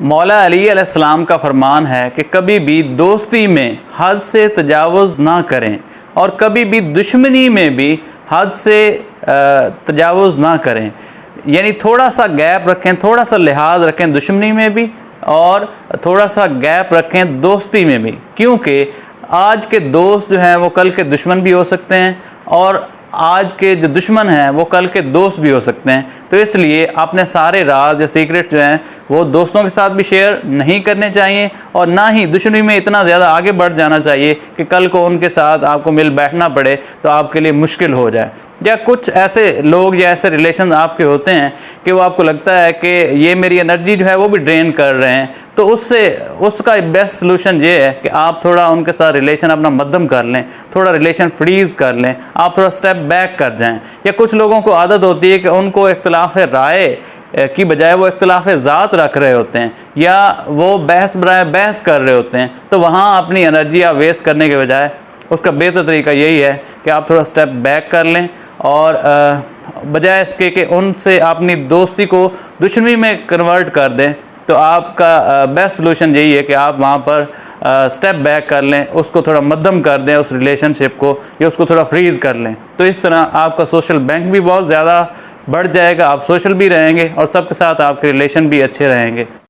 मौला अली अलैहिस्सलाम का फरमान है कि कभी भी दोस्ती में हद से तजावुज़ ना करें और कभी भी दुश्मनी में भी हद से तजावुज़ ना करें। यानी थोड़ा सा गैप रखें, थोड़ा सा लिहाज रखें दुश्मनी में भी और थोड़ा सा गैप रखें दोस्ती में भी, क्योंकि आज के दोस्त जो हैं वो कल के दुश्मन भी हो सकते हैं और आज के जो दुश्मन हैं वो कल के दोस्त भी हो सकते हैं। तो इसलिए अपने सारे राज या सीक्रेट जो हैं वो दोस्तों के साथ भी शेयर नहीं करने चाहिए और ना ही दुश्मनी में इतना ज़्यादा आगे बढ़ जाना चाहिए कि कल को उनके साथ आपको मिल बैठना पड़े तो आपके लिए मुश्किल हो जाए। या कुछ ऐसे लोग या ऐसे रिलेशन आपके होते हैं कि वो आपको लगता है कि ये मेरी एनर्जी जो है वो भी ड्रेन कर रहे हैं, तो उसका बेस्ट सलूशन ये है कि आप थोड़ा उनके साथ रिलेशन अपना मध्यम कर लें, थोड़ा रिलेशन फ्रीज़ कर लें, आप थोड़ा स्टेप बैक कर जाएं। या कुछ लोगों को आदत होती है कि उनको इख्तिलाफ राय की बजाय वो इख्तिलाफ ज़ात रख रहे होते हैं या वो बहस कर रहे होते हैं, तो वहाँ अपनी एनर्जी आप वेस्ट करने के बजाय उसका बेहतर तरीका यही है कि आप थोड़ा स्टेप बैक कर लें और बजाय इसके कि उनसे अपनी दोस्ती को दुश्मनी में कन्वर्ट कर दें। तो आपका बेस्ट सलूशन यही है कि आप वहाँ पर स्टेप बैक कर लें, उसको थोड़ा मध्यम कर दें उस रिलेशनशिप को, या उसको थोड़ा फ्रीज़ कर लें। तो इस तरह आपका सोशल बैंक भी बहुत ज़्यादा बढ़ जाएगा, आप सोशल भी रहेंगे और सबके साथ आपके रिलेशन भी अच्छे रहेंगे।